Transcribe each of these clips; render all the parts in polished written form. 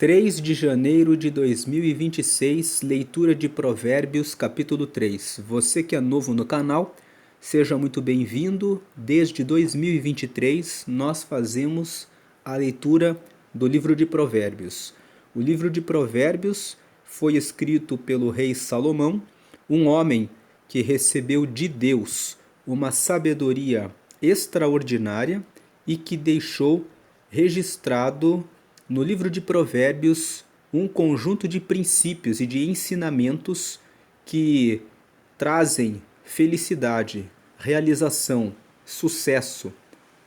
3 de janeiro de 2026, leitura de Provérbios, capítulo 3. Você que é novo no canal, seja muito bem-vindo. Desde 2023, nós fazemos a leitura do livro de Provérbios. O livro de Provérbios foi escrito pelo rei Salomão, um homem que recebeu de Deus uma sabedoria extraordinária e que deixou registrado no livro de Provérbios um conjunto de princípios e de ensinamentos que trazem felicidade, realização, sucesso,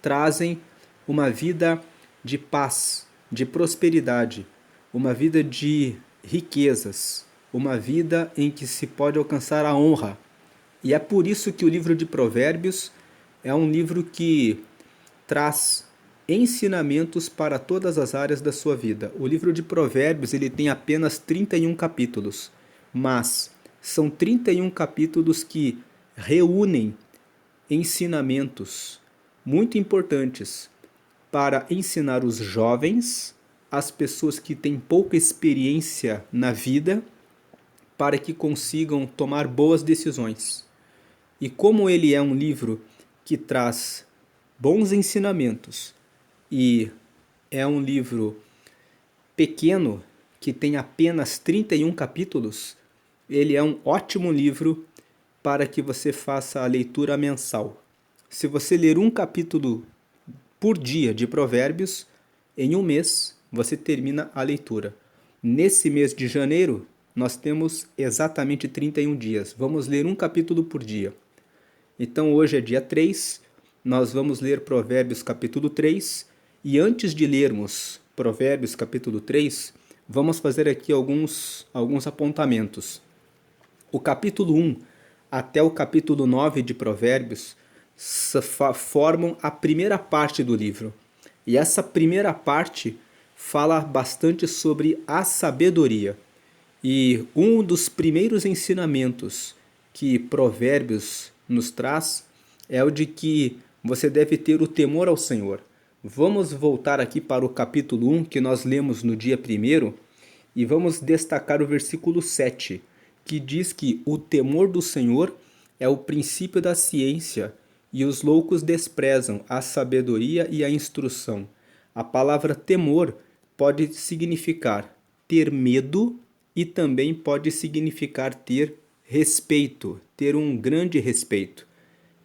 trazem uma vida de paz, de prosperidade, uma vida de riquezas, uma vida em que se pode alcançar a honra. E é por isso que o livro de Provérbios é um livro que traz ensinamentos para todas as áreas da sua vida. O livro de Provérbios ele tem apenas 31 capítulos, mas são 31 capítulos que reúnem ensinamentos muito importantes para ensinar os jovens, as pessoas que têm pouca experiência na vida, para que consigam tomar boas decisões. E como ele é um livro que traz bons ensinamentos e é um livro pequeno, que tem apenas 31 capítulos, ele é um ótimo livro para que você faça a leitura mensal. Se você ler um capítulo por dia de Provérbios, em um mês você termina a leitura. Nesse mês de janeiro, nós temos exatamente 31 dias. Vamos ler um capítulo por dia. Então hoje é dia 3, nós vamos ler Provérbios capítulo 3, e antes de lermos Provérbios capítulo 3, vamos fazer aqui alguns apontamentos. O capítulo 1 até o capítulo 9 de Provérbios formam a primeira parte do livro. E essa primeira parte fala bastante sobre a sabedoria. E um dos primeiros ensinamentos que Provérbios nos traz é o de que você deve ter o temor ao Senhor. Vamos voltar aqui para o capítulo 1 que nós lemos no dia 1 e vamos destacar o versículo 7, que diz que o temor do Senhor é o princípio da ciência e os loucos desprezam a sabedoria e a instrução. A palavra temor pode significar ter medo e também pode significar ter respeito, ter um grande respeito.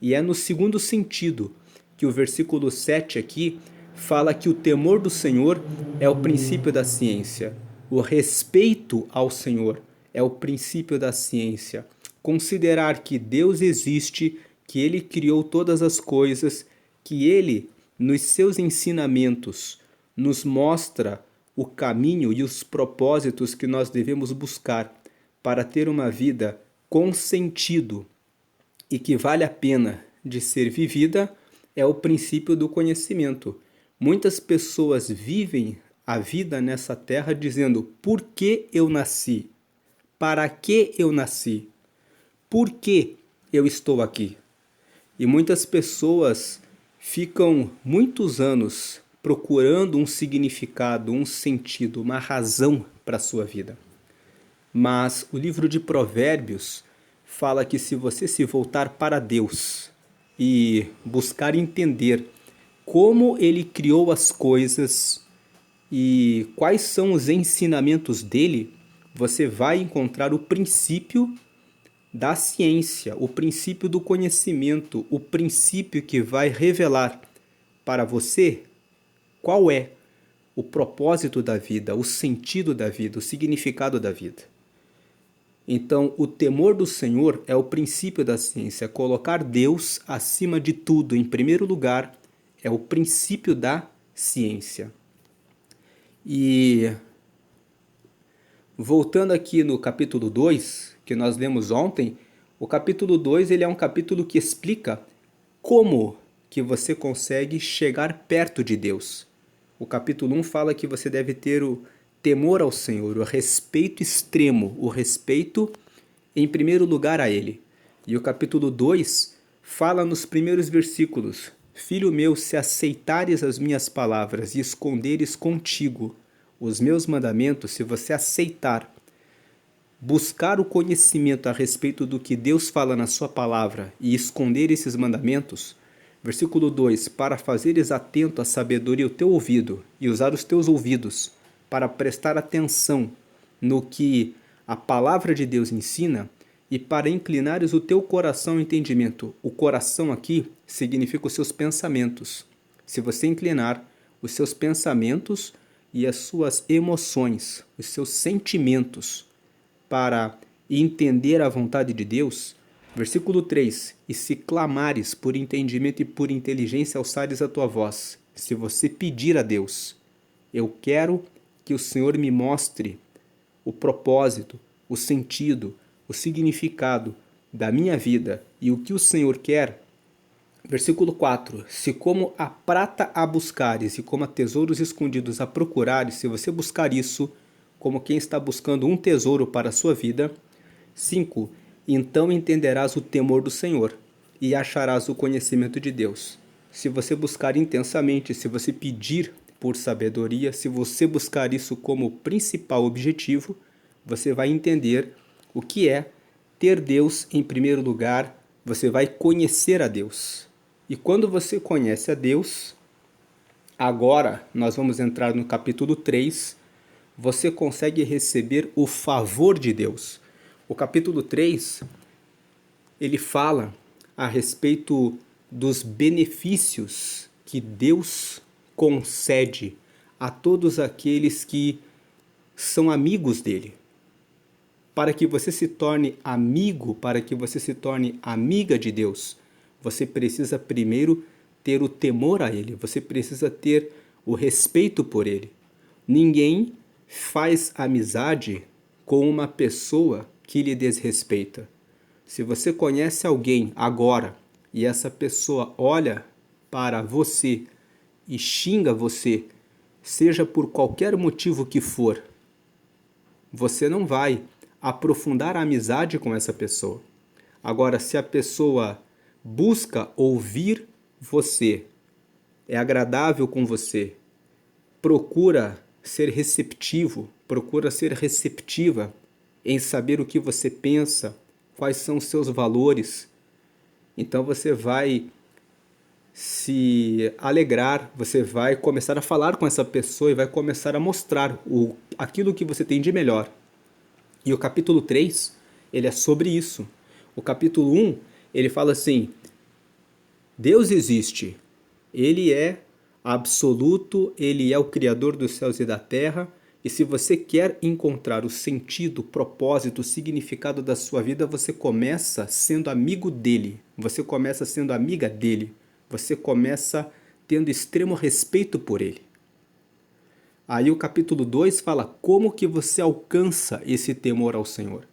E é no segundo sentido que o versículo 7 aqui fala que o temor do Senhor é o princípio da ciência. O respeito ao Senhor é o princípio da ciência. Considerar que Deus existe, que Ele criou todas as coisas, que Ele, nos seus ensinamentos, nos mostra o caminho e os propósitos que nós devemos buscar para ter uma vida com sentido e que vale a pena de ser vivida, é o princípio do conhecimento. Muitas pessoas vivem a vida nessa terra dizendo: por que eu nasci? Para que eu nasci? Por que eu estou aqui? E muitas pessoas ficam muitos anos procurando um significado, um sentido, uma razão para a sua vida. Mas o livro de Provérbios fala que se você se voltar para Deus e buscar entender como Ele criou as coisas e quais são os ensinamentos dele, você vai encontrar o princípio da ciência, o princípio do conhecimento, o princípio que vai revelar para você qual é o propósito da vida, o sentido da vida, o significado da vida. Então, o temor do Senhor é o princípio da ciência. Colocar Deus acima de tudo, em primeiro lugar, é o princípio da ciência. E voltando aqui no capítulo 2, que nós lemos ontem, o capítulo 2 ele é um capítulo que explica como que você consegue chegar perto de Deus. O capítulo 1 fala que você deve ter o temor ao Senhor, o respeito extremo, o respeito em primeiro lugar a Ele. E o capítulo 2 fala nos primeiros versículos: Filho meu, se aceitares as minhas palavras e esconderes contigo os meus mandamentos, se você aceitar buscar o conhecimento a respeito do que Deus fala na sua palavra e esconder esses mandamentos, versículo 2, para fazeres atento à sabedoria o teu ouvido e usar os teus ouvidos para prestar atenção no que a palavra de Deus ensina e para inclinares o teu coração ao entendimento. O coração aqui significa os seus pensamentos. Se você inclinar os seus pensamentos e as suas emoções, os seus sentimentos para entender a vontade de Deus, versículo 3, e se clamares por entendimento e por inteligência, alçares a tua voz. Se você pedir a Deus, eu quero que o Senhor me mostre o propósito, o sentido, o significado da minha vida e o que o Senhor quer. Versículo 4, se como a prata a buscares e como a tesouros escondidos a procurares, se você buscar isso como quem está buscando um tesouro para a sua vida. 5, então entenderás o temor do Senhor e acharás o conhecimento de Deus. Se você buscar intensamente, se você pedir por sabedoria, se você buscar isso como principal objetivo, você vai entender o que é ter Deus em primeiro lugar, você vai conhecer a Deus. E quando você conhece a Deus, agora nós vamos entrar no capítulo 3, você consegue receber o favor de Deus. O capítulo 3, ele fala a respeito dos benefícios que Deus concede a todos aqueles que são amigos dele. Para que você se torne amigo, para que você se torne amiga de Deus, você precisa primeiro ter o temor a ele, você precisa ter o respeito por ele. Ninguém faz amizade com uma pessoa que lhe desrespeita. Se você conhece alguém agora e essa pessoa olha para você e xinga você, seja por qualquer motivo que for, você não vai aprofundar a amizade com essa pessoa. Agora, se a pessoa busca ouvir você, é agradável com você, procura ser receptivo, procura ser receptiva em saber o que você pensa, quais são os seus valores, então você vai se alegrar, você vai começar a falar com essa pessoa e vai começar a mostrar aquilo que você tem de melhor. E o capítulo 3, ele é sobre isso. O capítulo 1, ele fala assim, Deus existe, ele é absoluto, ele é o Criador dos céus e da terra, e se você quer encontrar o sentido, propósito, o significado da sua vida, você começa sendo amigo dele, você começa sendo amiga dele, você começa tendo extremo respeito por ele. Aí o capítulo 2 fala como que você alcança esse temor ao Senhor.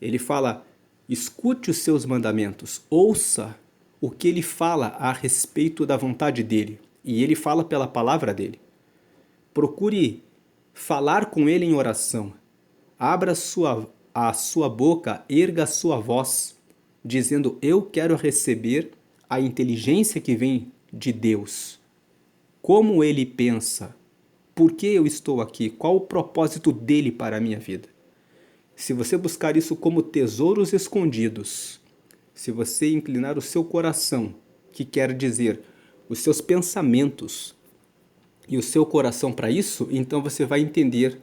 Ele fala, escute os seus mandamentos, ouça o que ele fala a respeito da vontade dele. E ele fala pela palavra dele. Procure falar com ele em oração. Abra a sua boca, erga a sua voz, dizendo, eu quero receber a inteligência que vem de Deus. Como ele pensa? Por que eu estou aqui? Qual o propósito dele para a minha vida? Se você buscar isso como tesouros escondidos, se você inclinar o seu coração, que quer dizer os seus pensamentos e o seu coração para isso, então você vai entender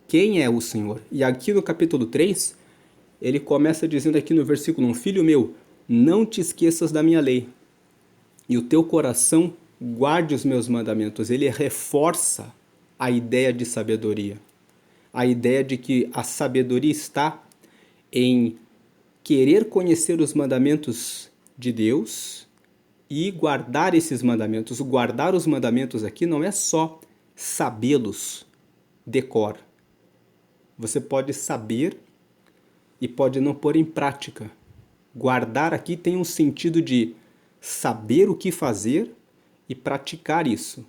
quem é o Senhor. E aqui no capítulo 3, ele começa dizendo aqui no versículo 1, Filho meu, não te esqueças da minha lei, e o teu coração guarde os meus mandamentos. Ele reforça a ideia de sabedoria. A ideia de que a sabedoria está em querer conhecer os mandamentos de Deus e guardar esses mandamentos. O guardar os mandamentos aqui não é só sabê-los de cor. Você pode saber e pode não pôr em prática. Guardar aqui tem um sentido de saber o que fazer e praticar isso.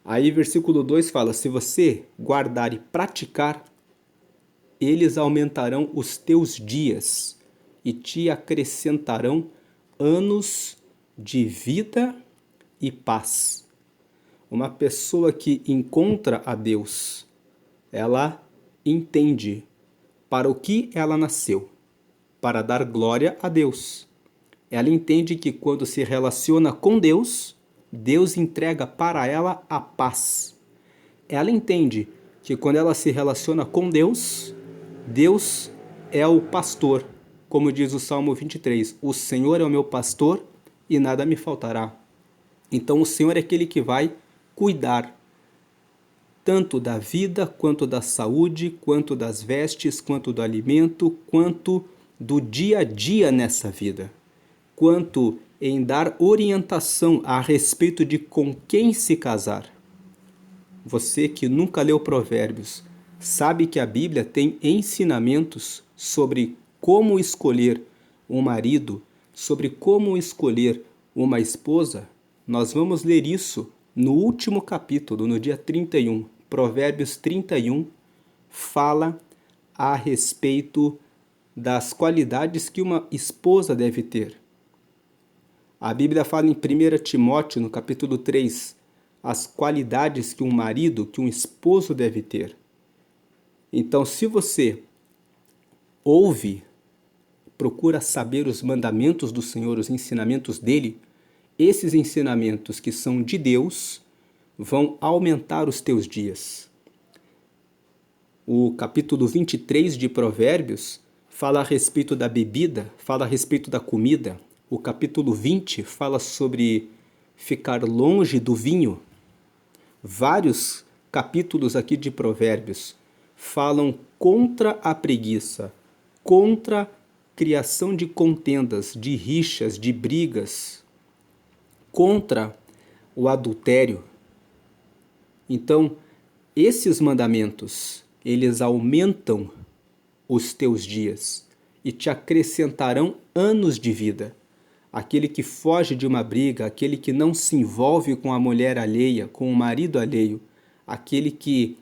Aí versículo 2 fala, se você guardar e praticar, eles aumentarão os teus dias e te acrescentarão anos de vida e paz. Uma pessoa que encontra a Deus ela entende para o que ela nasceu, para dar glória a Deus. Ela entende que quando se relaciona com Deus, Deus entrega para ela a paz. Ela entende que quando ela se relaciona com Deus, Deus é o pastor. Como diz o Salmo 23, o Senhor é o meu pastor e nada me faltará. Então o Senhor é aquele que vai cuidar tanto da vida, quanto da saúde, quanto das vestes, quanto do alimento, quanto do dia a dia nessa vida, quanto em dar orientação a respeito de com quem se casar. Você que nunca leu Provérbios, sabe que a Bíblia tem ensinamentos sobre como escolher um marido, sobre como escolher uma esposa? Nós vamos ler isso no último capítulo, no dia 31. Provérbios 31 fala a respeito das qualidades que uma esposa deve ter. A Bíblia fala em 1 Timóteo, no capítulo 3, as qualidades que um marido, que um esposo deve ter. Então, se você ouve, procura saber os mandamentos do Senhor, os ensinamentos dele, esses ensinamentos que são de Deus vão aumentar os teus dias. O capítulo 23 de Provérbios fala a respeito da bebida, fala a respeito da comida. O capítulo 20 fala sobre ficar longe do vinho. Vários capítulos aqui de Provérbios falam contra a preguiça, contra a criação de contendas, de rixas, de brigas, contra o adultério. Então, esses mandamentos, eles aumentam os teus dias e te acrescentarão anos de vida. Aquele que foge de uma briga, aquele que não se envolve com a mulher alheia, com o marido alheio, aquele que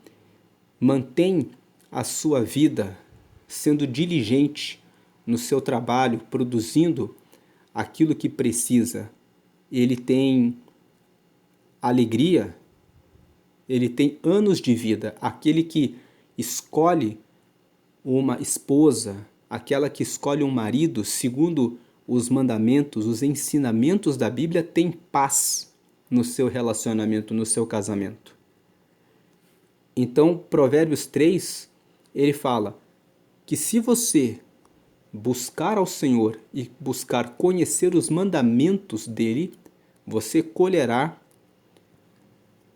mantém a sua vida sendo diligente no seu trabalho, produzindo aquilo que precisa, ele tem alegria, ele tem anos de vida. Aquele que escolhe uma esposa, aquela que escolhe um marido, segundo os mandamentos, os ensinamentos da Bíblia, tem paz no seu relacionamento, no seu casamento. Então, Provérbios 3, ele fala que se você buscar ao Senhor e buscar conhecer os mandamentos dele, você colherá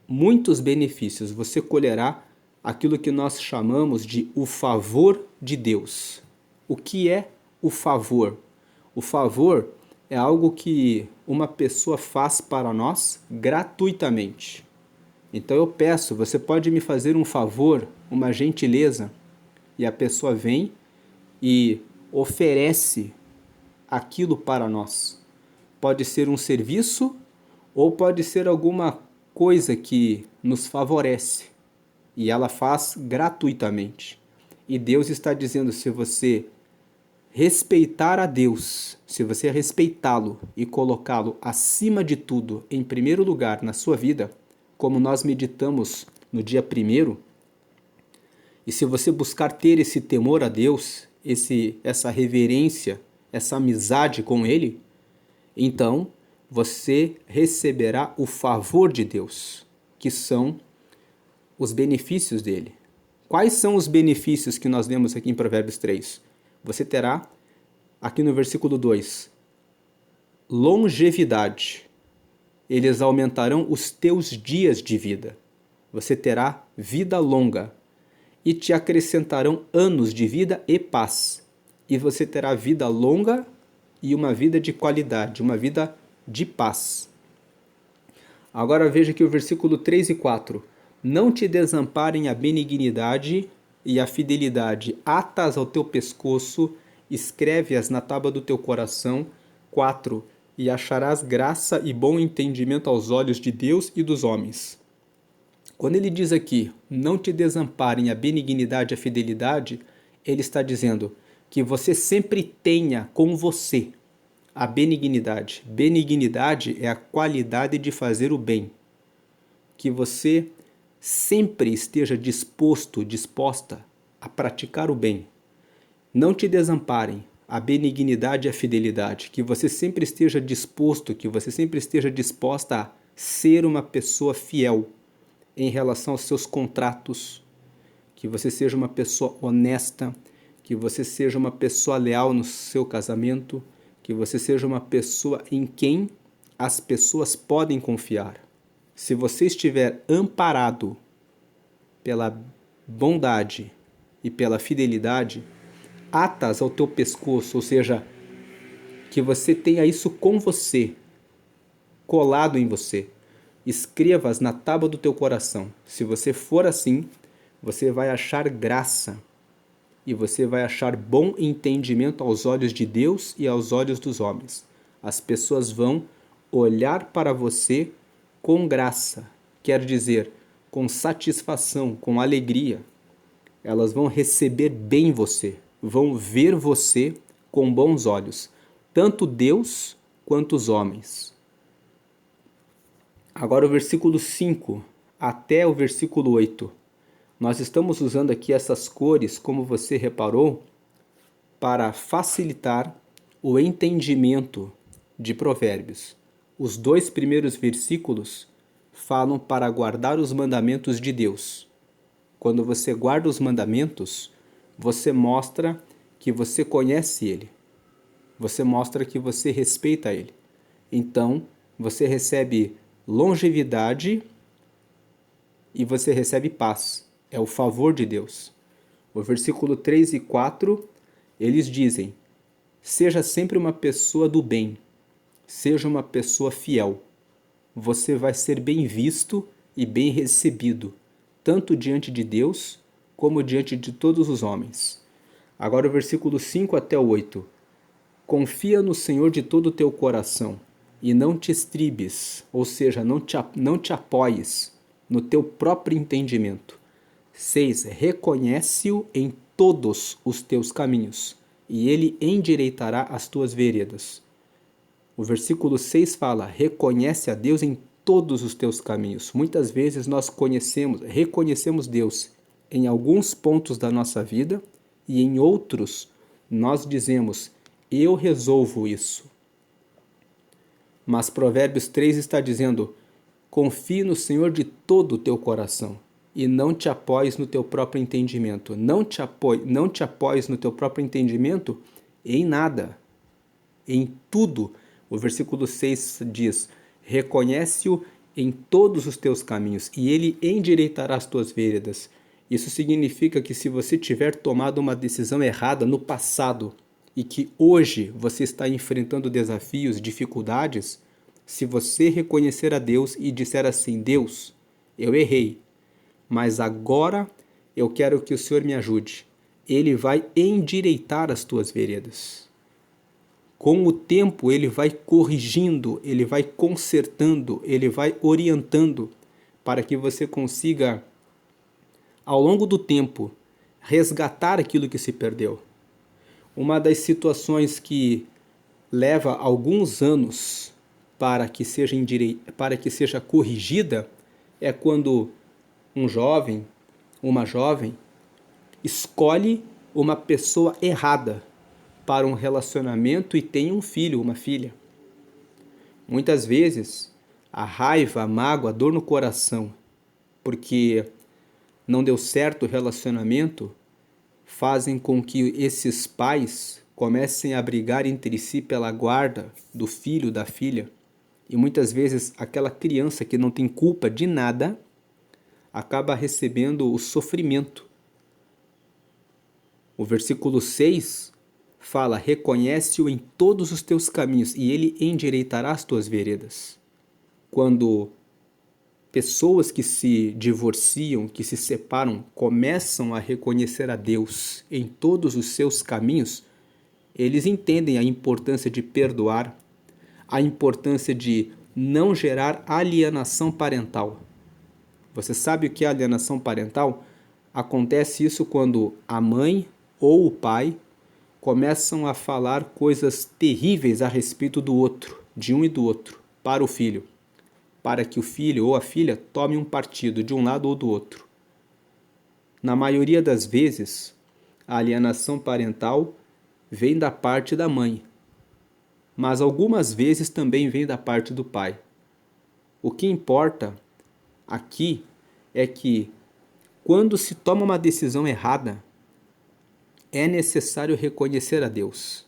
muitos benefícios, você colherá aquilo que nós chamamos de o favor de Deus. O que é o favor? O favor é algo que uma pessoa faz para nós gratuitamente. Então eu peço, você pode me fazer um favor, uma gentileza? E a pessoa vem e oferece aquilo para nós. Pode ser um serviço ou pode ser alguma coisa que nos favorece. E ela faz gratuitamente. E Deus está dizendo, se você respeitar a Deus, se você respeitá-lo e colocá-lo acima de tudo, em primeiro lugar na sua vida, como nós meditamos no dia 1º, e se você buscar ter esse temor a Deus, essa reverência, essa amizade com Ele, então você receberá o favor de Deus, que são os benefícios dele. Quais são os benefícios que nós vemos aqui em Provérbios 3? Você terá, aqui no versículo 2, longevidade. Eles aumentarão os teus dias de vida. Você terá vida longa. E te acrescentarão anos de vida e paz. E você terá vida longa e uma vida de qualidade, uma vida de paz. Agora veja aqui o versículo 3 e 4. Não te desamparem a benignidade e a fidelidade, atas ao teu pescoço, escreve-as na tábua do teu coração. 4. E acharás graça e bom entendimento aos olhos de Deus e dos homens. Quando ele diz aqui, não te desamparem a benignidade e a fidelidade, ele está dizendo que você sempre tenha com você a benignidade. Benignidade é a qualidade de fazer o bem. Que você sempre esteja disposto, disposta a praticar o bem. Não te desamparem a benignidade e a fidelidade, que você sempre esteja disposto, que você sempre esteja disposta a ser uma pessoa fiel em relação aos seus contratos, que você seja uma pessoa honesta, que você seja uma pessoa leal no seu casamento, que você seja uma pessoa em quem as pessoas podem confiar. Se você estiver amparado pela bondade e pela fidelidade, atas ao teu pescoço, ou seja, que você tenha isso com você, colado em você. Escreva-as na tábua do teu coração. Se você for assim, você vai achar graça e você vai achar bom entendimento aos olhos de Deus e aos olhos dos homens. As pessoas vão olhar para você com graça, quer dizer, com satisfação, com alegria. Elas vão receber bem você, vão ver você com bons olhos, tanto Deus quanto os homens. Agora o versículo 5 até o versículo 8. Nós estamos usando aqui essas cores, como você reparou, para facilitar o entendimento de Provérbios. Os 2 primeiros versículos falam para guardar os mandamentos de Deus. Quando você guarda os mandamentos, você mostra que você conhece Ele. Você mostra que você respeita Ele. Então, você recebe longevidade e você recebe paz. É o favor de Deus. O versículo 3 e 4, eles dizem: seja sempre uma pessoa do bem, seja uma pessoa fiel. Você vai ser bem visto e bem recebido, tanto diante de Deus como diante de todos os homens. Agora o versículo 5 até o 8. Confia no Senhor de todo o teu coração e não te estribes, ou seja, não te apoies no teu próprio entendimento. 6. Reconhece-o em todos os teus caminhos, e ele endireitará as tuas veredas. O versículo 6 fala: reconhece a Deus em todos os teus caminhos. Muitas vezes nós reconhecemos Deus em alguns pontos da nossa vida, e em outros nós dizemos: eu resolvo isso. Mas Provérbios 3 está dizendo: confie no Senhor de todo o teu coração e não te apoies no teu próprio entendimento. Não te apoies no teu próprio entendimento em nada, em tudo. O versículo 6 diz: reconhece-o em todos os teus caminhos e ele endireitará as tuas veredas. Isso significa que se você tiver tomado uma decisão errada no passado e que hoje você está enfrentando desafios, dificuldades, se você reconhecer a Deus e disser assim: Deus, eu errei, mas agora eu quero que o Senhor me ajude. Ele vai endireitar as tuas veredas. Com o tempo ele vai corrigindo, ele vai consertando, ele vai orientando para que você consiga, ao longo do tempo, resgatar aquilo que se perdeu. Uma das situações que leva alguns anos para que seja corrigida é quando um jovem, uma jovem, escolhe uma pessoa errada para um relacionamento e tem um filho, uma filha. Muitas vezes, a raiva, a mágoa, a dor no coração, porque não deu certo o relacionamento, fazem com que esses pais comecem a brigar entre si pela guarda do filho, da filha. E muitas vezes aquela criança que não tem culpa de nada acaba recebendo o sofrimento. O versículo 6 fala: reconhece-o em todos os teus caminhos e ele endireitará as tuas veredas. Quando pessoas que se divorciam, que se separam, começam a reconhecer a Deus em todos os seus caminhos, eles entendem a importância de perdoar, a importância de não gerar alienação parental. Você sabe o que é alienação parental? Acontece isso quando a mãe ou o pai começam a falar coisas terríveis a respeito do outro, de um e do outro, para o filho. para que o filho ou a filha tome um partido de um lado ou do outro. Na maioria das vezes, a alienação parental vem da parte da mãe, mas algumas vezes também vem da parte do pai. O que importa aqui é que, quando se toma uma decisão errada, é necessário reconhecer a Deus.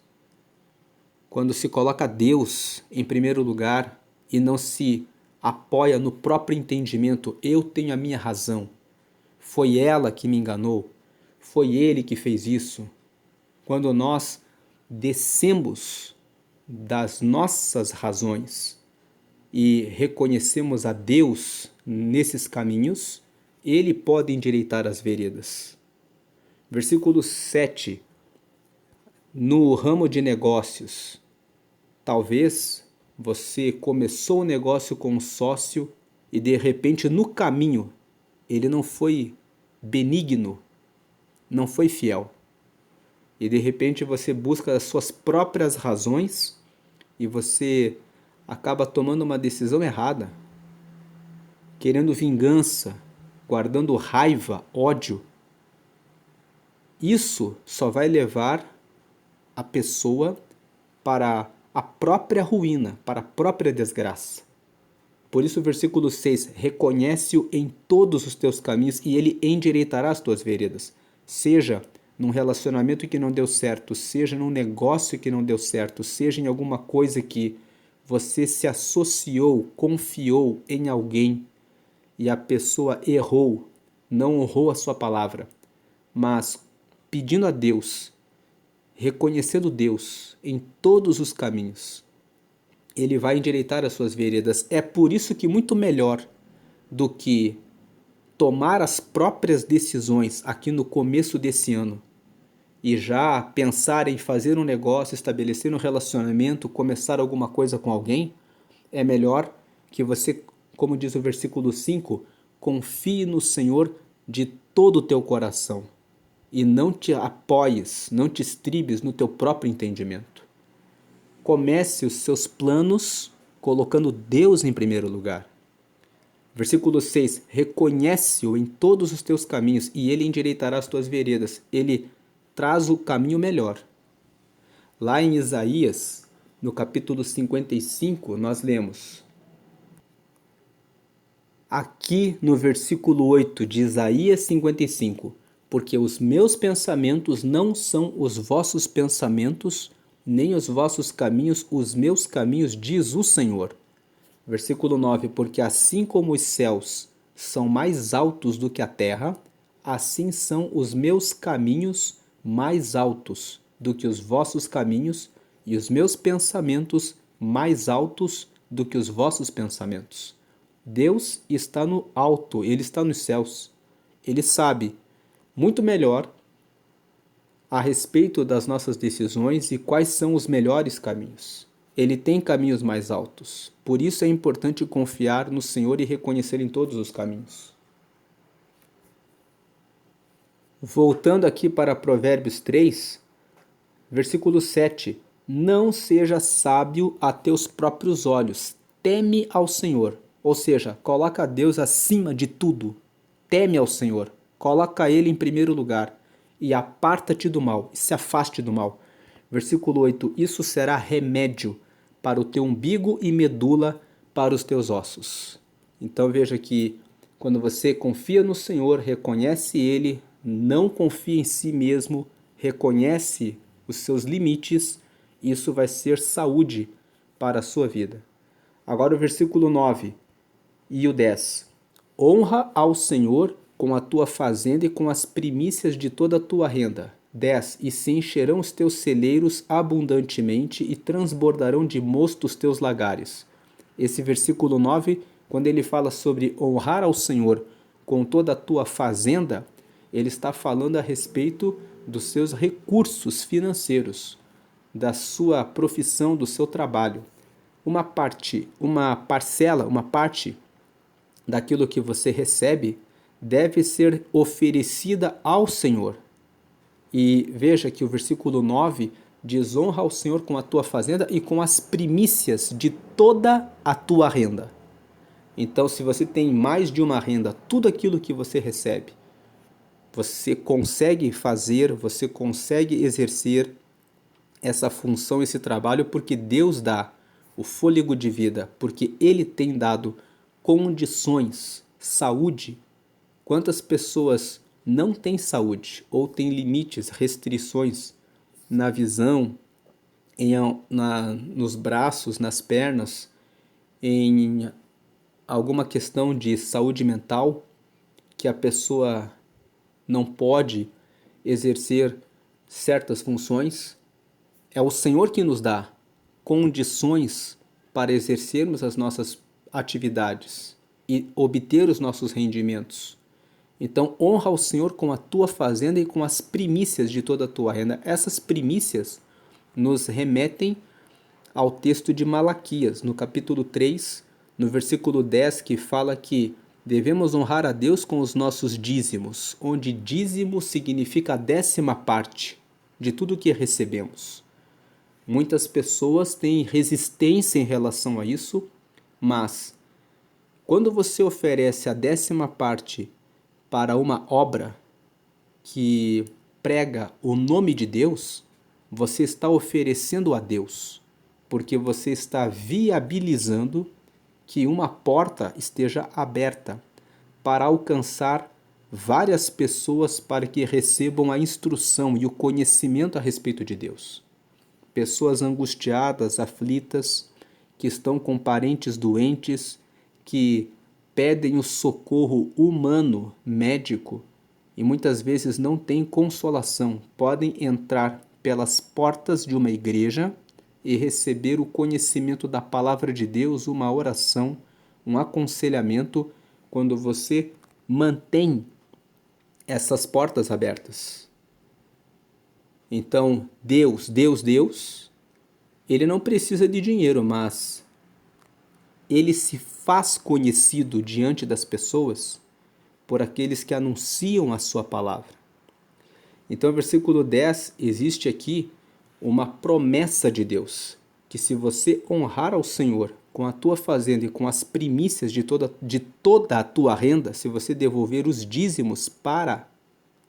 Quando se coloca Deus em primeiro lugar e não se apoia no próprio entendimento, eu tenho a minha razão, foi ela que me enganou, foi ele que fez isso. Quando nós descemos das nossas razões e reconhecemos a Deus nesses caminhos, ele pode endireitar as veredas. Versículo 7. No ramo de negócios, talvez você começou o negócio com um sócio e de repente no caminho ele não foi benigno, não foi fiel. E de repente você busca as suas próprias razões e você acaba tomando uma decisão errada, querendo vingança, guardando raiva, ódio. Isso só vai levar a pessoa para a própria ruína, para a própria desgraça. Por isso o versículo 6, reconhece-o em todos os teus caminhos e ele endireitará as tuas veredas. Seja num relacionamento que não deu certo, seja num negócio que não deu certo, seja em alguma coisa que você se associou, confiou em alguém e a pessoa errou, não honrou a sua palavra, mas pedindo a Deus, reconhecendo Deus em todos os caminhos, ele vai endireitar as suas veredas. É por isso que muito melhor do que tomar as próprias decisões aqui no começo desse ano e já pensar em fazer um negócio, estabelecer um relacionamento, começar alguma coisa com alguém, é melhor que você, como diz o versículo 5, confie no Senhor de todo o teu coração e não te apoies, não te estribes no teu próprio entendimento. Comece os seus planos colocando Deus em primeiro lugar. Versículo 6, reconhece-o em todos os teus caminhos e ele endireitará as tuas veredas. Ele traz o caminho melhor. Lá em Isaías, no capítulo 55, nós lemos: aqui no versículo 8 de Isaías 55, porque os meus pensamentos não são os vossos pensamentos, nem os vossos caminhos os meus caminhos, diz o Senhor. Versículo 9, porque assim como os céus são mais altos do que a terra, assim são os meus caminhos mais altos do que os vossos caminhos, e os meus pensamentos mais altos do que os vossos pensamentos. Deus está no alto, Ele está nos céus. Ele sabe muito melhor a respeito das nossas decisões e quais são os melhores caminhos. Ele tem caminhos mais altos. Por isso é importante confiar no Senhor e reconhecer em todos os caminhos. Voltando aqui para Provérbios 3, versículo 7. Não seja sábio a teus próprios olhos, teme ao Senhor. Ou seja, coloca Deus acima de tudo. Teme ao Senhor, coloca Ele em primeiro lugar e aparta-te do mal, e se afaste do mal. Versículo 8, isso será remédio para o teu umbigo e medula para os teus ossos. Então veja que quando você confia no Senhor, reconhece Ele, não confia em si mesmo, reconhece os seus limites, isso vai ser saúde para a sua vida. Agora o versículo 9 e o 10. Honra ao Senhor com a tua fazenda e com as primícias de toda a tua renda. 10. E se encherão os teus celeiros abundantemente e transbordarão de mosto os teus lagares. Esse versículo 9, quando ele fala sobre honrar ao Senhor com toda a tua fazenda, ele está falando a respeito dos seus recursos financeiros, da sua profissão, do seu trabalho. Uma parte daquilo que você recebe deve ser oferecida ao Senhor. E veja que o versículo 9 diz: honra ao Senhor com a tua fazenda e com as primícias de toda a tua renda. Então, se você tem mais de uma renda, tudo aquilo que você recebe, você consegue fazer, você consegue exercer essa função, esse trabalho, porque Deus dá o fôlego de vida, porque Ele tem dado condições, saúde. Quantas pessoas não têm saúde ou têm limites, restrições na visão, nos braços, nas pernas, em alguma questão de saúde mental, que a pessoa não pode exercer certas funções? É o Senhor que nos dá condições para exercermos as nossas atividades e obter os nossos rendimentos. Então, honra o Senhor com a tua fazenda e com as primícias de toda a tua renda. Essas primícias nos remetem ao texto de Malaquias, no capítulo 3, no versículo 10, que fala que devemos honrar a Deus com os nossos dízimos, onde dízimo significa a 10ª parte de tudo que recebemos. Muitas pessoas têm resistência em relação a isso, mas quando você oferece a 10ª parte para uma obra que prega o nome de Deus, você está oferecendo a Deus, porque você está viabilizando que uma porta esteja aberta para alcançar várias pessoas para que recebam a instrução e o conhecimento a respeito de Deus. Pessoas angustiadas, aflitas, que estão com parentes doentes, que pedem o socorro humano, médico, e muitas vezes não têm consolação, podem entrar pelas portas de uma igreja e receber o conhecimento da palavra de Deus, uma oração, um aconselhamento, quando você mantém essas portas abertas. Então, Deus, Ele não precisa de dinheiro, mas Ele se faz conhecido diante das pessoas por aqueles que anunciam a sua palavra. Então, no versículo 10, existe aqui uma promessa de Deus, que se você honrar ao Senhor com a tua fazenda e com as primícias de toda a tua renda, se você devolver os dízimos para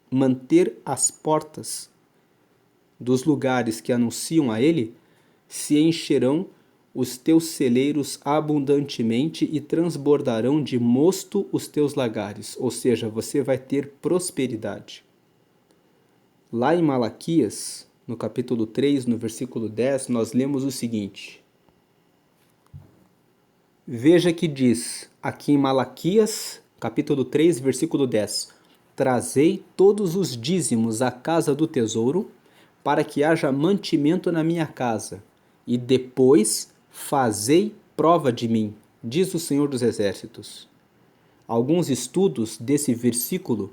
manter as portas dos lugares que anunciam a Ele, se encherão os teus celeiros abundantemente e transbordarão de mosto os teus lagares, ou seja, você vai ter prosperidade. Lá em Malaquias, no capítulo 3, no versículo 10, nós lemos o seguinte. Veja que diz aqui em Malaquias, capítulo 3, versículo 10. Trazei todos os dízimos à casa do tesouro, para que haja mantimento na minha casa, e depois fazei prova de mim, diz o Senhor dos Exércitos. Alguns estudos desse versículo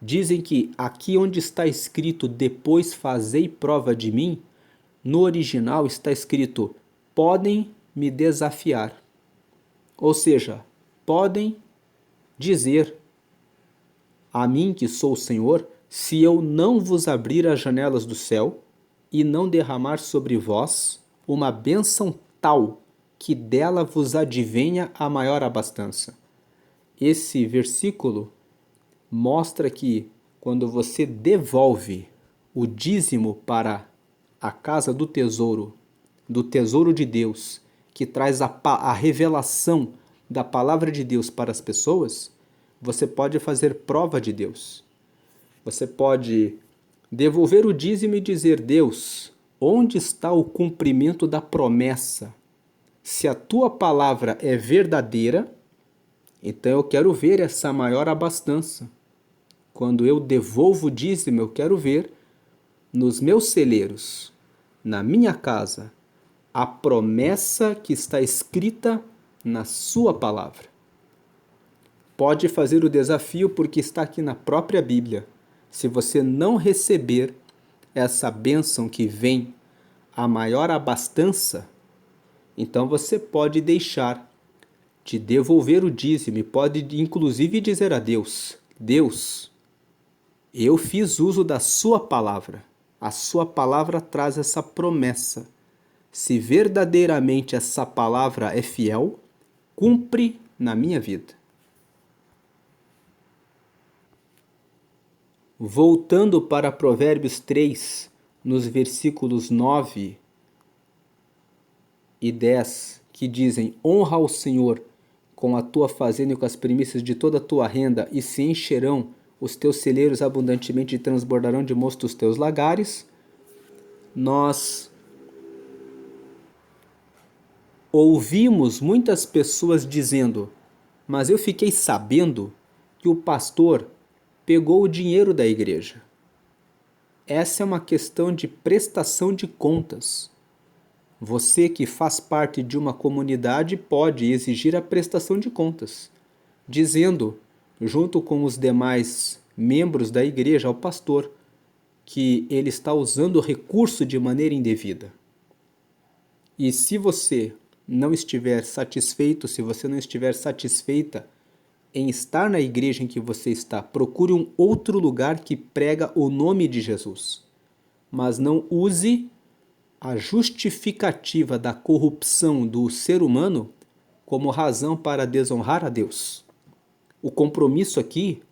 dizem que aqui onde está escrito depois fazei prova de mim, no original está escrito podem me desafiar. Ou seja, podem dizer a mim que sou o Senhor, se eu não vos abrir as janelas do céu e não derramar sobre vós uma bênção tal que dela vos advenha a maior abastança. Esse versículo mostra que quando você devolve o dízimo para a casa do tesouro de Deus, que traz a revelação da palavra de Deus para as pessoas, você pode fazer prova de Deus. Você pode devolver o dízimo e dizer, Deus, onde está o cumprimento da promessa? Se a tua palavra é verdadeira, então eu quero ver essa maior abastança. Quando eu devolvo o dízimo, eu quero ver nos meus celeiros, na minha casa, a promessa que está escrita na sua palavra. Pode fazer o desafio porque está aqui na própria Bíblia. Se você não receber essa bênção que vem a maior abastança, então você pode deixar de devolver o dízimo e pode inclusive dizer a Deus, Deus, eu fiz uso da sua palavra. A sua palavra traz essa promessa. Se verdadeiramente essa palavra é fiel, cumpre na minha vida. Voltando para Provérbios 3, nos versículos 9 e 10, que dizem: honra ao Senhor com a tua fazenda e com as primícias de toda a tua renda, e se encherão os teus celeiros abundantemente e transbordarão de mosto os teus lagares. Nós ouvimos muitas pessoas dizendo: mas eu fiquei sabendo que o pastor pegou o dinheiro da igreja. Essa é uma questão de prestação de contas. Você que faz parte de uma comunidade pode exigir a prestação de contas, dizendo, junto com os demais membros da igreja, ao pastor, que ele está usando o recurso de maneira indevida. E se você não estiver satisfeito, se você não estiver satisfeita em estar na igreja em que você está, procure um outro lugar que prega o nome de Jesus. Mas não use a justificativa da corrupção do ser humano como razão para desonrar a Deus. O compromisso aqui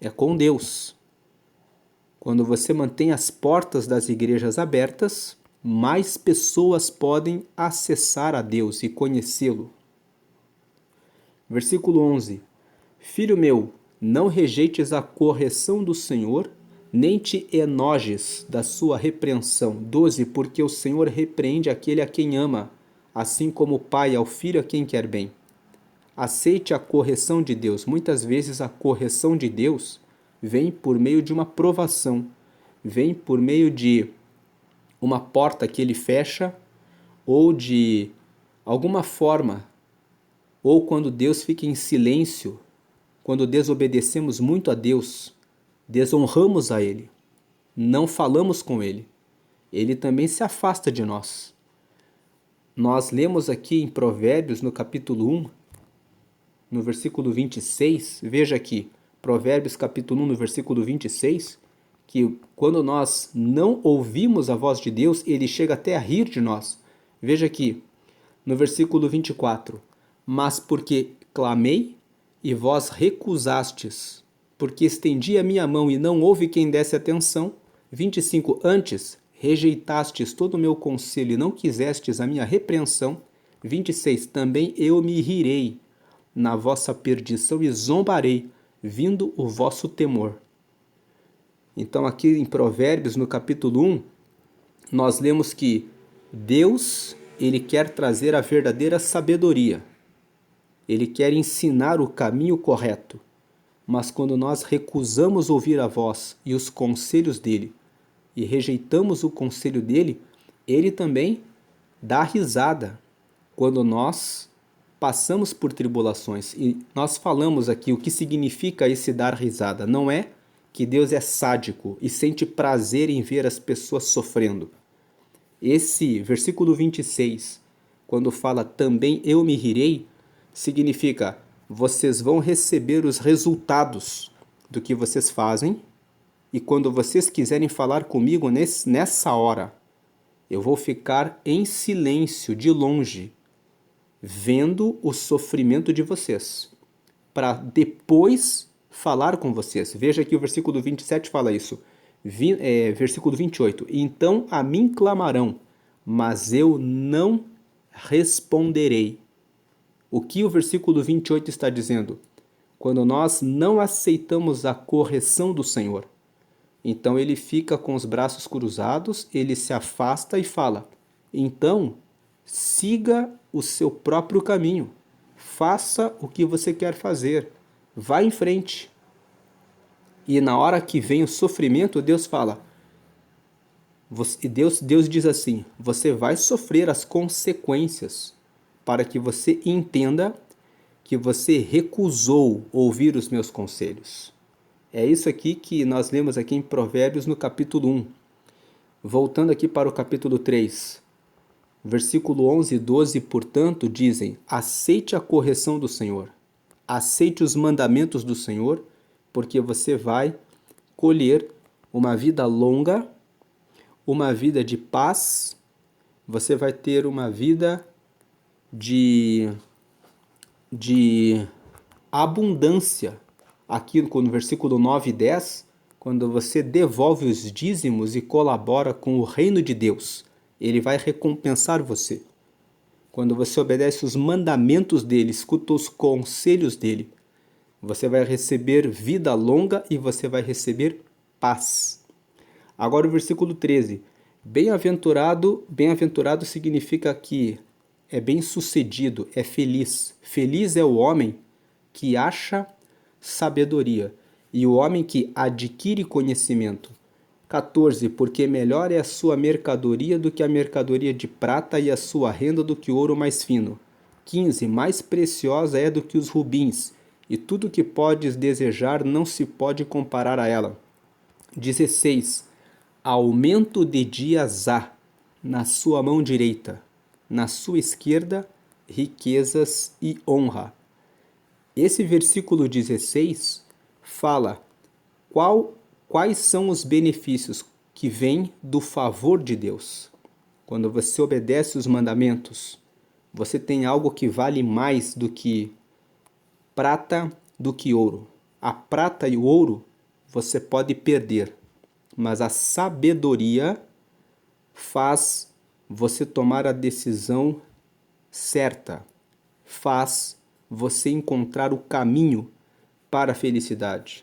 é com Deus. Quando você mantém as portas das igrejas abertas, mais pessoas podem acessar a Deus e conhecê-lo. Versículo 11. Filho meu, não rejeites a correção do Senhor, nem te enojes da sua repreensão. 12. Porque o Senhor repreende aquele a quem ama, assim como o pai ao filho a quem quer bem. Aceite a correção de Deus. Muitas vezes a correção de Deus vem por meio de uma provação, vem por meio de uma porta que ele fecha, ou de alguma forma, ou quando Deus fica em silêncio, quando desobedecemos muito a Deus, desonramos a Ele, não falamos com Ele, Ele também se afasta de nós. Nós lemos aqui em Provérbios, no capítulo 1, no versículo 26, veja aqui, Provérbios capítulo 1, no versículo 26, que quando nós não ouvimos a voz de Deus, Ele chega até a rir de nós. Veja aqui, no versículo 24, mas porque clamei e vós recusastes, porque estendi a minha mão e não houve quem desse atenção. 25, antes rejeitastes todo o meu conselho e não quisestes a minha repreensão. 26, também eu me rirei na vossa perdição e zombarei, vindo o vosso temor. Então aqui em Provérbios, no capítulo 1, nós lemos que Deus, Ele quer trazer a verdadeira sabedoria. Ele quer ensinar o caminho correto. Mas quando nós recusamos ouvir a voz e os conselhos dele, e rejeitamos o conselho dele, ele também dá risada quando nós passamos por tribulações. E nós falamos aqui o que significa esse dar risada. Não é que Deus é sádico e sente prazer em ver as pessoas sofrendo. Esse versículo 26, quando fala também eu me rirei, significa vocês vão receber os resultados do que vocês fazem, e quando vocês quiserem falar comigo nessa hora, eu vou ficar em silêncio, de longe, vendo o sofrimento de vocês, para depois falar com vocês. Veja que o versículo 27 fala isso. Versículo 28. Então a mim clamarão, mas eu não responderei. O que o versículo 28 está dizendo? Quando nós não aceitamos a correção do Senhor, então ele fica com os braços cruzados, ele se afasta e fala: então siga o seu próprio caminho, faça o que você quer fazer, vá em frente. E na hora que vem o sofrimento, Deus fala, Deus diz assim: você vai sofrer as consequências, para que você entenda que você recusou ouvir os meus conselhos. É isso aqui que nós lemos aqui em Provérbios no capítulo 1. Voltando aqui para o capítulo 3, versículo 11 e 12, portanto, dizem: aceite a correção do Senhor, aceite os mandamentos do Senhor, porque você vai colher uma vida longa, uma vida de paz, você vai ter uma vida de de abundância. Aqui no versículo 9 e 10, quando você devolve os dízimos e colabora com o reino de Deus, ele vai recompensar você. Quando você obedece os mandamentos dele, escuta os conselhos dele, você vai receber vida longa e você vai receber paz. Agora o versículo 13. Bem-aventurado, bem-aventurado significa que é bem-sucedido, é feliz. Feliz é o homem que acha sabedoria e o homem que adquire conhecimento. 14. Porque melhor é a sua mercadoria do que a mercadoria de prata e a sua renda do que ouro mais fino. 15. Mais preciosa é do que os rubins, e tudo que podes desejar não se pode comparar a ela. 16. Aumento de dias há na sua mão direita, na sua esquerda, riquezas e honra. Esse versículo 16 fala quais são os benefícios que vêm do favor de Deus. Quando você obedece os mandamentos, você tem algo que vale mais do que prata, do que ouro. A prata e o ouro você pode perder, mas a sabedoria faz você tomar a decisão certa, faz você encontrar o caminho para a felicidade.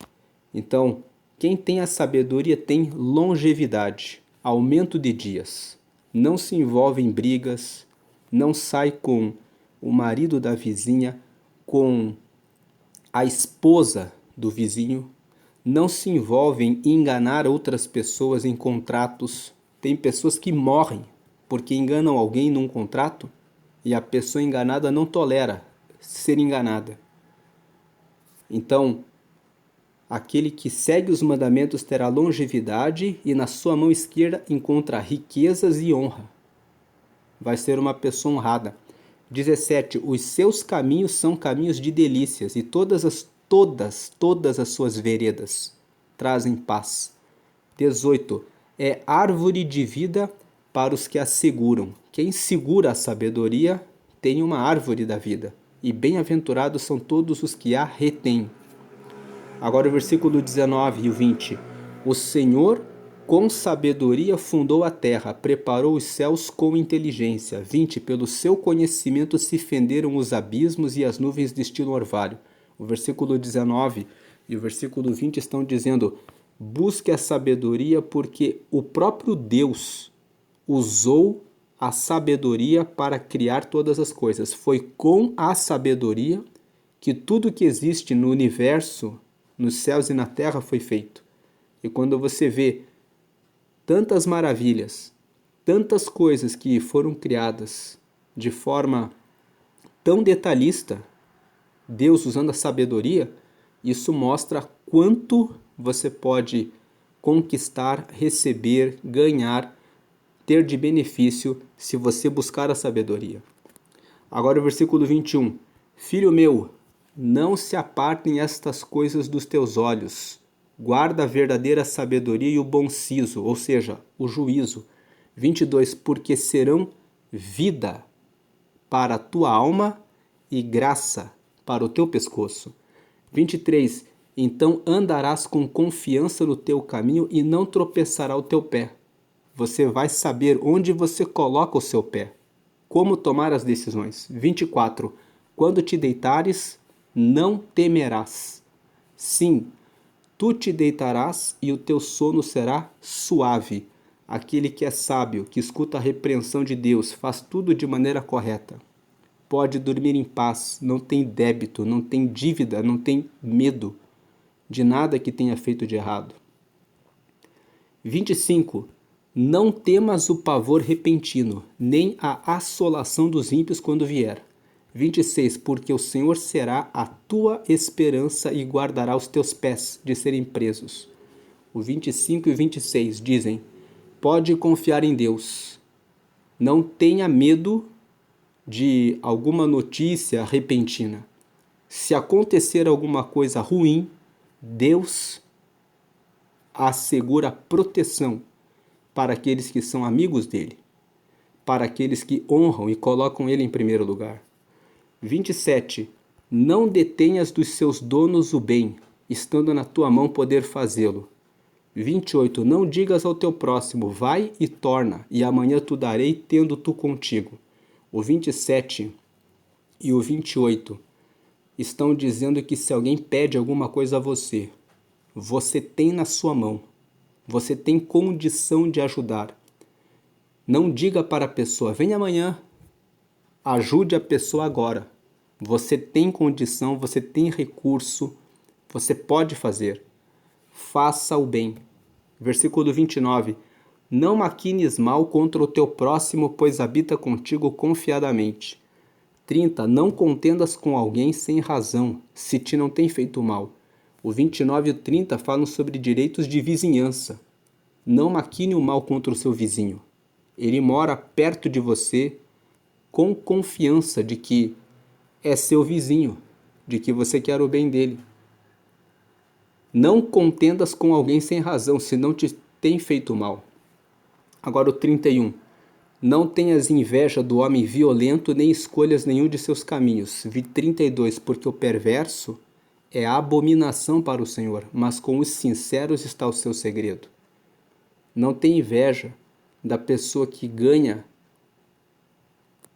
Então, quem tem a sabedoria tem longevidade, aumento de dias, não se envolve em brigas, não sai com o marido da vizinha, com a esposa do vizinho, não se envolve em enganar outras pessoas em contratos. Tem pessoas que morrem porque enganam alguém num contrato e a pessoa enganada não tolera ser enganada. Então, aquele que segue os mandamentos terá longevidade e na sua mão esquerda encontra riquezas e honra. Vai ser uma pessoa honrada. 17. Os seus caminhos são caminhos de delícias e todas as suas veredas trazem paz. 18. É árvore de vida para os que a seguram. Quem segura a sabedoria tem uma árvore da vida, e bem-aventurados são todos os que a retêm. Agora o versículo 19 e o 20. O Senhor com sabedoria fundou a terra, preparou os céus com inteligência. 20. Pelo seu conhecimento se fenderam os abismos e as nuvens destilam orvalho. O versículo 19 e o versículo 20 estão dizendo: busque a sabedoria, porque o próprio Deus usou a sabedoria para criar todas as coisas. Foi com a sabedoria que tudo que existe no universo, nos céus e na terra, foi feito. E quando você vê tantas maravilhas, tantas coisas que foram criadas de forma tão detalhista, Deus usando a sabedoria, isso mostra quanto você pode conquistar, receber, ganhar, ter de benefício se você buscar a sabedoria. Agora o versículo 21. Filho meu, não se apartem estas coisas dos teus olhos. Guarda a verdadeira sabedoria e o bom siso, ou seja, o juízo. 22. Porque serão vida para a tua alma e graça para o teu pescoço. 23. Então andarás com confiança no teu caminho e não tropeçará o teu pé. Você vai saber onde você coloca o seu pé, como tomar as decisões. 24. Quando te deitares, não temerás. Sim, tu te deitarás e o teu sono será suave. Aquele que é sábio, que escuta a repreensão de Deus, faz tudo de maneira correta. Pode dormir em paz, não tem débito, não tem dívida, não tem medo de nada que tenha feito de errado. 25. Não temas o pavor repentino, nem a assolação dos ímpios quando vier. 26. Porque o Senhor será a tua esperança e guardará os teus pés de serem presos. O 25 e 26 dizem: pode confiar em Deus. Não tenha medo de alguma notícia repentina. Se acontecer alguma coisa ruim, Deus assegura proteção para aqueles que são amigos dele, para aqueles que honram e colocam ele em primeiro lugar. 27. Não detenhas dos seus donos o bem, estando na tua mão poder fazê-lo. 28. Não digas ao teu próximo, vai e torna, e amanhã tu darei, tendo tu contigo. O 27 e o 28 estão dizendo que se alguém pede alguma coisa a você, você tem na sua mão, você tem condição de ajudar. Não diga para a pessoa, vem amanhã, ajude a pessoa agora. Você tem condição, você tem recurso, você pode fazer. Faça o bem. Versículo 29. Não maquines mal contra o teu próximo, pois habita contigo confiadamente. 30. Não contendas com alguém sem razão, se te não tem feito mal. O 29 e o 30 falam sobre direitos de vizinhança. Não maquine o mal contra o seu vizinho. Ele mora perto de você com confiança de que é seu vizinho, de que você quer o bem dele. Não contendas com alguém sem razão, se não te tem feito mal. Agora o 31. Não tenhas inveja do homem violento, nem escolhas nenhum de seus caminhos. 32. Porque o perverso é abominação para o Senhor, mas com os sinceros está o seu segredo. Não tenha inveja da pessoa que ganha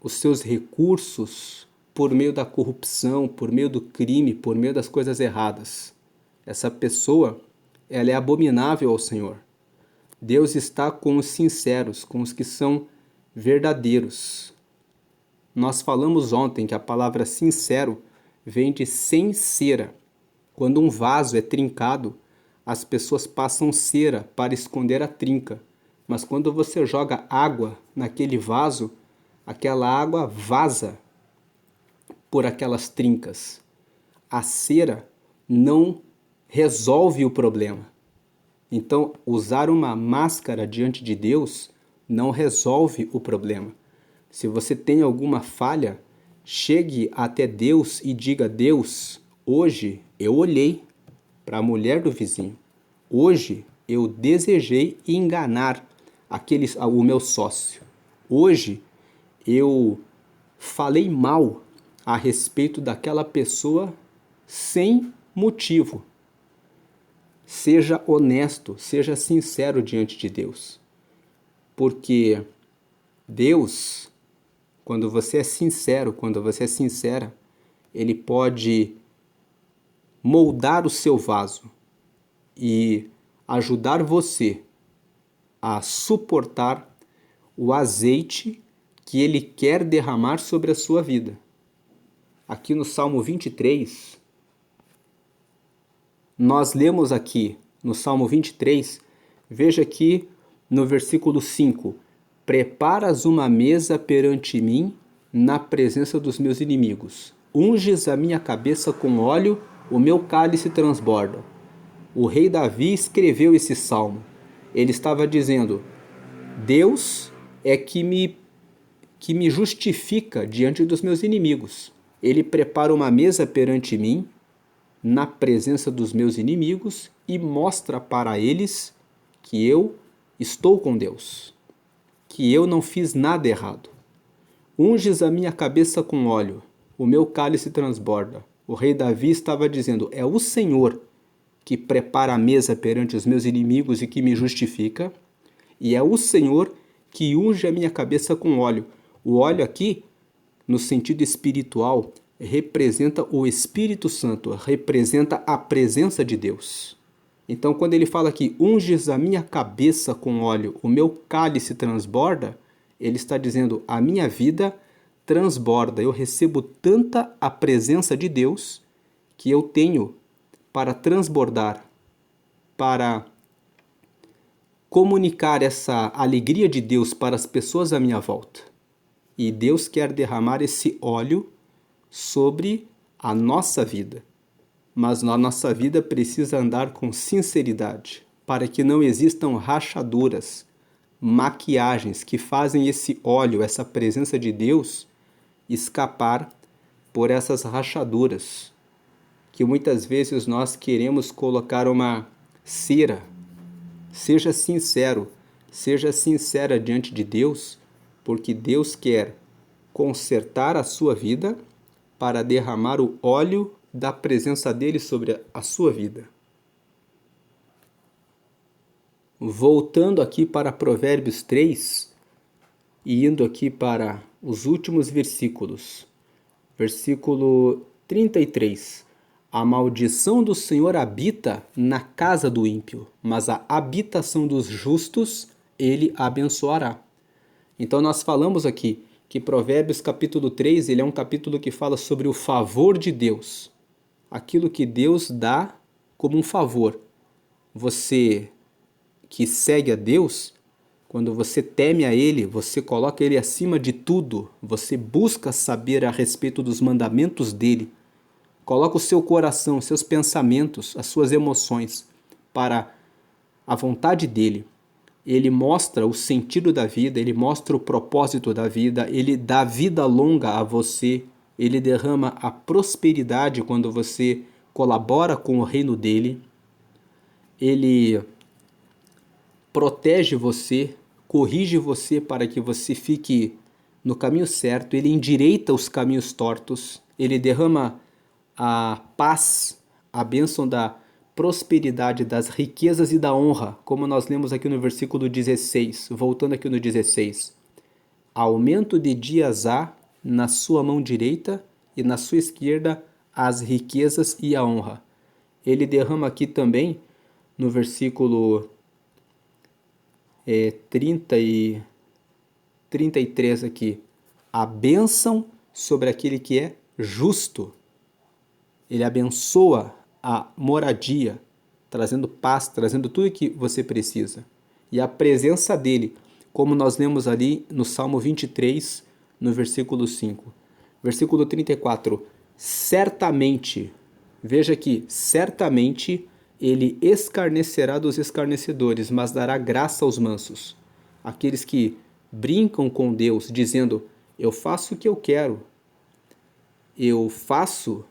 os seus recursos por meio da corrupção, por meio do crime, por meio das coisas erradas. Essa pessoa, ela é abominável ao Senhor. Deus está com os sinceros, com os que são verdadeiros. Nós falamos ontem que a palavra sincero vem de sem cera. Quando um vaso é trincado, as pessoas passam cera para esconder a trinca. Mas quando você joga água naquele vaso, aquela água vaza por aquelas trincas. A cera não resolve o problema. Então, usar uma máscara diante de Deus não resolve o problema. Se você tem alguma falha, chegue até Deus e diga: Deus, hoje eu olhei para a mulher do vizinho. Hoje eu desejei enganar o meu sócio. Hoje eu falei mal a respeito daquela pessoa sem motivo. Seja honesto, seja sincero diante de Deus. Porque Deus, quando você é sincero, quando você é sincera, Ele pode moldar o seu vaso e ajudar você a suportar o azeite que Ele quer derramar sobre a sua vida. Aqui no Salmo 23, nós lemos aqui no Salmo 23, veja aqui no versículo 5, preparas uma mesa perante mim na presença dos meus inimigos. Unges a minha cabeça com óleo, o meu cálice transborda. O rei Davi escreveu esse salmo. Ele estava dizendo: Deus é que me justifica diante dos meus inimigos. Ele prepara uma mesa perante mim na presença dos meus inimigos e mostra para eles que eu estou com Deus, que eu não fiz nada errado. Unges a minha cabeça com óleo, o meu cálice transborda. O rei Davi estava dizendo: é o Senhor que prepara a mesa perante os meus inimigos e que me justifica, e é o Senhor que unge a minha cabeça com óleo. O óleo aqui, no sentido espiritual, representa o Espírito Santo, representa a presença de Deus. Então, quando ele fala que unges a minha cabeça com óleo, o meu cálice transborda, ele está dizendo: a minha vida transborda. Eu recebo tanta a presença de Deus que eu tenho para transbordar, para comunicar essa alegria de Deus para as pessoas à minha volta. E Deus quer derramar esse óleo sobre a nossa vida. Mas a nossa vida precisa andar com sinceridade, para que não existam rachaduras, maquiagens que fazem esse óleo, essa presença de Deus, escapar por essas rachaduras, que muitas vezes nós queremos colocar uma cera. Seja sincero, seja sincera diante de Deus, porque Deus quer consertar a sua vida para derramar o óleo da presença dele sobre a sua vida. Voltando aqui para Provérbios 3 e indo aqui para os últimos versículos. Versículo 33. A maldição do Senhor habita na casa do ímpio, mas a habitação dos justos ele abençoará. Então nós falamos aqui que Provérbios capítulo 3, ele é um capítulo que fala sobre o favor de Deus. Aquilo que Deus dá como um favor. Você que segue a Deus, quando você teme a Ele, você coloca Ele acima de tudo, você busca saber a respeito dos mandamentos dEle, coloca o seu coração, os seus pensamentos, as suas emoções para a vontade dEle. Ele mostra o sentido da vida, Ele mostra o propósito da vida, Ele dá vida longa a você, Ele derrama a prosperidade quando você colabora com o reino dEle, Ele protege você, corrige você para que você fique no caminho certo, ele endireita os caminhos tortos, ele derrama a paz, a bênção da prosperidade, das riquezas e da honra, como nós lemos aqui no versículo 16, voltando aqui no 16. Aumento de dias há na sua mão direita e na sua esquerda as riquezas e a honra. Ele derrama aqui também, no versículo 33 aqui, a bênção sobre aquele que é justo. Ele abençoa a moradia, trazendo paz, trazendo tudo o que você precisa. E a presença dele, como nós lemos ali no Salmo 23, no versículo 5. Versículo 34, certamente, veja aqui, certamente ele escarnecerá dos escarnecedores, mas dará graça aos mansos. Aqueles que brincam com Deus, dizendo, eu faço o que eu quero. Eu faço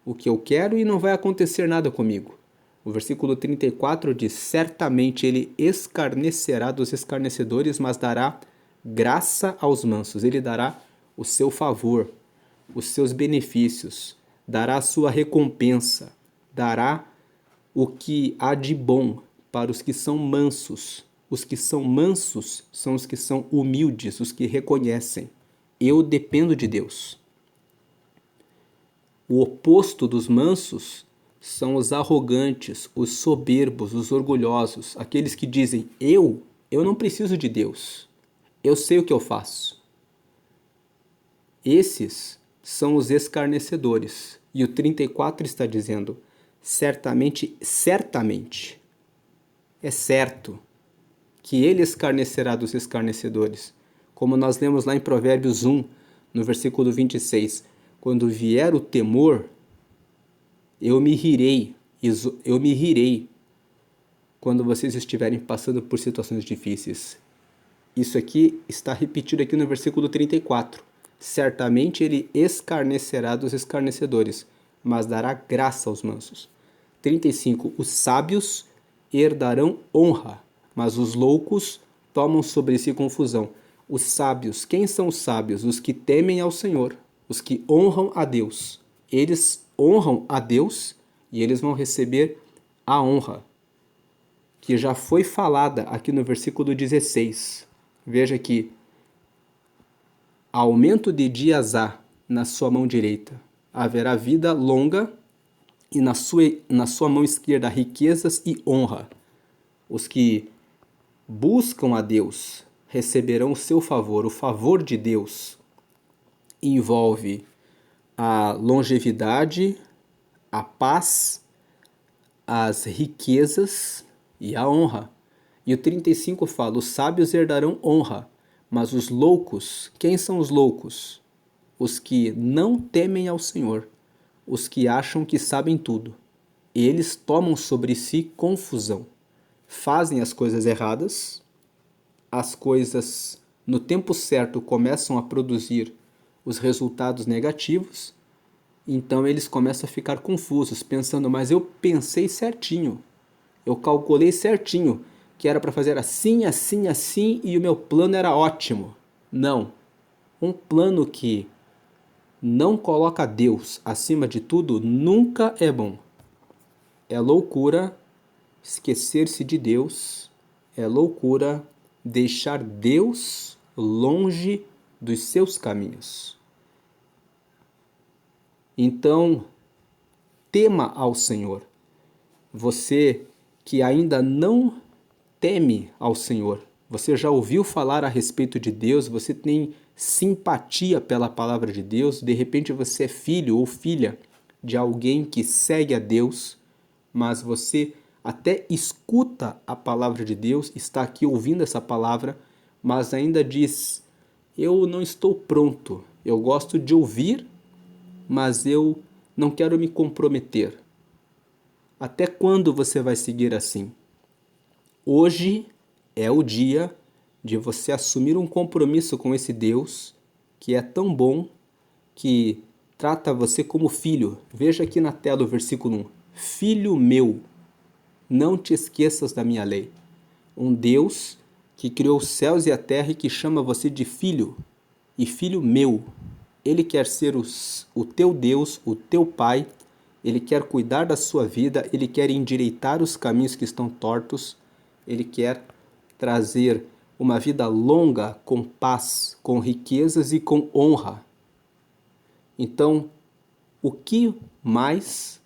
o que eu quero e não vai acontecer nada comigo. O versículo 34 diz, certamente ele escarnecerá dos escarnecedores, mas dará graça aos mansos. Ele dará o seu favor, os seus benefícios, dará a sua recompensa, dará o que há de bom para os que são mansos. Os que são mansos são os que são humildes, os que reconhecem. Eu dependo de Deus. O oposto dos mansos são os arrogantes, os soberbos, os orgulhosos, aqueles que dizem, eu não preciso de Deus, eu sei o que eu faço. Esses são os escarnecedores. E o 34 está dizendo, certamente, certamente, é certo que ele escarnecerá dos escarnecedores, como nós lemos lá em Provérbios 1, no versículo 26, quando vier o temor, eu me rirei quando vocês estiverem passando por situações difíceis. Isso aqui está repetido aqui no versículo 34. Certamente ele escarnecerá dos escarnecedores, mas dará graça aos mansos. 35. Os sábios herdarão honra, mas os loucos tomam sobre si confusão. Os sábios, quem são os sábios? Os que temem ao Senhor, os que honram a Deus. Eles honram a Deus e eles vão receber a honra, que já foi falada aqui no versículo 16. Veja aqui, aumento de dias há na sua mão direita, haverá vida longa e na sua mão esquerda riquezas e honra. Os que buscam a Deus receberão o seu favor. O favor de Deus envolve a longevidade, a paz, as riquezas e a honra. E o 35 fala, os sábios herdarão honra, mas os loucos, quem são os loucos? Os que não temem ao Senhor, os que acham que sabem tudo. Eles tomam sobre si confusão, fazem as coisas erradas, as coisas no tempo certo começam a produzir os resultados negativos, então eles começam a ficar confusos, pensando, mas eu pensei certinho, eu calculei certinho, que era para fazer assim, assim, assim, e o meu plano era ótimo. Não. Um plano que não coloca Deus acima de tudo, nunca é bom. É loucura esquecer-se de Deus, é loucura deixar Deus longe dos seus caminhos. Então, tema ao Senhor. Você que ainda não teme ao Senhor, você já ouviu falar a respeito de Deus, você tem simpatia pela palavra de Deus, de repente você é filho ou filha de alguém que segue a Deus, mas você até escuta a palavra de Deus, está aqui ouvindo essa palavra, mas ainda diz: eu não estou pronto, eu gosto de ouvir, mas eu não quero me comprometer. Até quando você vai seguir assim? Hoje é o dia de você assumir um compromisso com esse Deus que é tão bom, que trata você como filho. Veja aqui na tela o versículo 1. Filho meu, não te esqueças da minha lei. Um Deus que criou os céus e a terra e que chama você de filho. E filho meu. Ele quer ser o teu Deus, o teu Pai. Ele quer cuidar da sua vida. Ele quer endireitar os caminhos que estão tortos. Ele quer trazer uma vida longa com paz, com riquezas e com honra. Então, o que mais,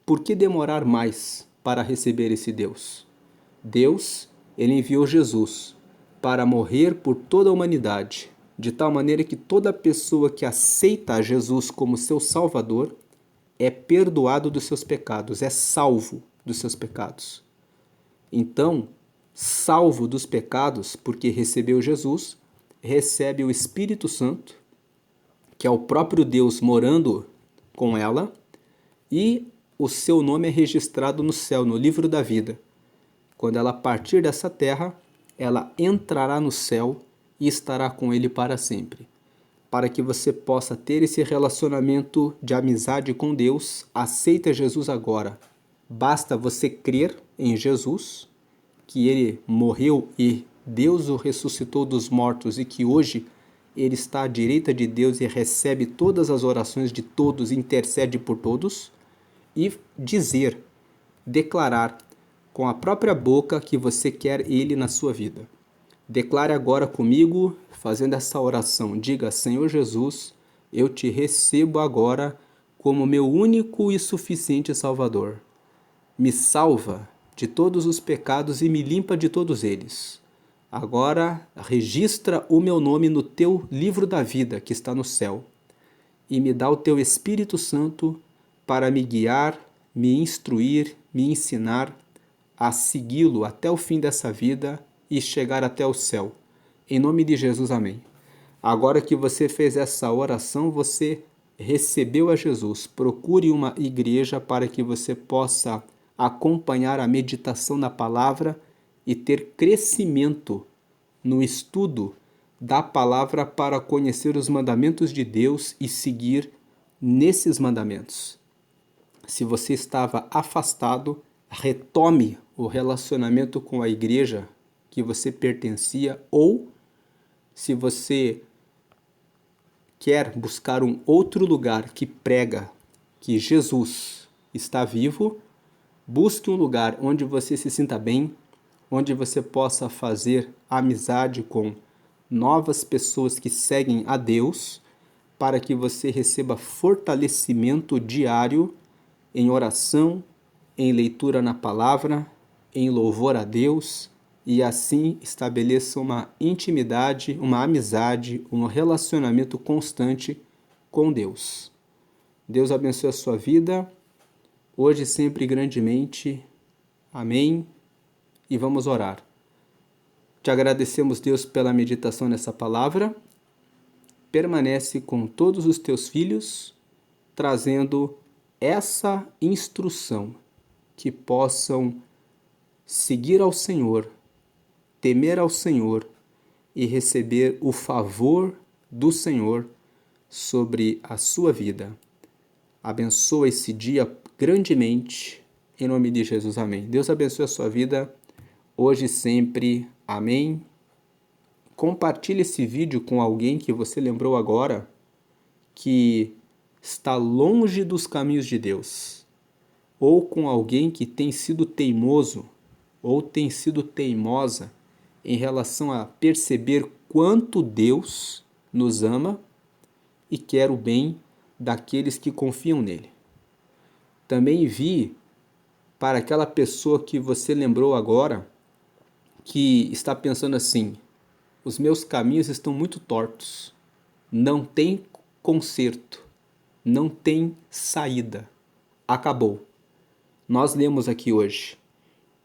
por que demorar mais para receber esse Deus? Deus, ele enviou Jesus para morrer por toda a humanidade, de tal maneira que toda pessoa que aceita Jesus como seu Salvador é perdoado dos seus pecados, é salvo dos seus pecados. Então, salvo dos pecados, porque recebeu Jesus, recebe o Espírito Santo, que é o próprio Deus morando com ela, e o seu nome é registrado no céu, no livro da vida. Quando ela partir dessa terra, ela entrará no céu e estará com ele para sempre. Para que você possa ter esse relacionamento de amizade com Deus, aceita Jesus agora. Basta você crer em Jesus, que ele morreu e Deus o ressuscitou dos mortos e que hoje ele está à direita de Deus e recebe todas as orações de todos, intercede por todos, e dizer, declarar com a própria boca que você quer ele na sua vida. Declare agora comigo, fazendo essa oração. Diga: Senhor Jesus, eu te recebo agora como meu único e suficiente Salvador. Me salva de todos os pecados e me limpa de todos eles. Agora registra o meu nome no teu livro da vida que está no céu e me dá o teu Espírito Santo para me guiar, me instruir, me ensinar a segui-lo até o fim dessa vida e chegar até o céu. Em nome de Jesus, amém. Agora que você fez essa oração, você recebeu a Jesus. Procure uma igreja para que você possa acompanhar a meditação na palavra e ter crescimento no estudo da palavra para conhecer os mandamentos de Deus e seguir nesses mandamentos. Se você estava afastado, retome o relacionamento com a igreja que você pertencia, ou se você quer buscar um outro lugar que prega que Jesus está vivo, busque um lugar onde você se sinta bem, onde você possa fazer amizade com novas pessoas que seguem a Deus, para que você receba fortalecimento diário em oração, em leitura na palavra, em louvor a Deus, e assim estabeleça uma intimidade, uma amizade, um relacionamento constante com Deus. Deus abençoe a sua vida, hoje e sempre grandemente. Amém. E vamos orar. Te agradecemos, Deus, pela meditação nessa palavra. Permanece com todos os teus filhos, trazendo essa instrução, que possam seguir ao Senhor, temer ao Senhor e receber o favor do Senhor sobre a sua vida. Abençoa esse dia grandemente, em nome de Jesus, amém. Deus abençoe a sua vida, hoje e sempre, amém. Compartilhe esse vídeo com alguém que você lembrou agora que está longe dos caminhos de Deus, ou com alguém que tem sido teimoso ou tem sido teimosa em relação a perceber quanto Deus nos ama e quer o bem daqueles que confiam nele. Também vi para aquela pessoa que você lembrou agora, que está pensando assim: os meus caminhos estão muito tortos, não tem conserto, não tem saída, acabou. Nós lemos aqui hoje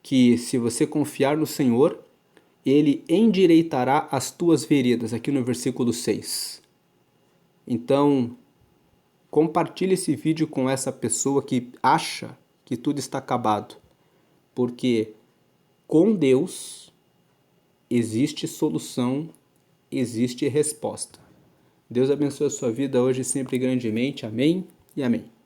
que se você confiar no Senhor, Ele endireitará as tuas veredas, aqui no versículo 6. Então, compartilhe esse vídeo com essa pessoa que acha que tudo está acabado, porque com Deus existe solução, existe resposta. Deus abençoe a sua vida hoje sempre grandemente. Amém e amém.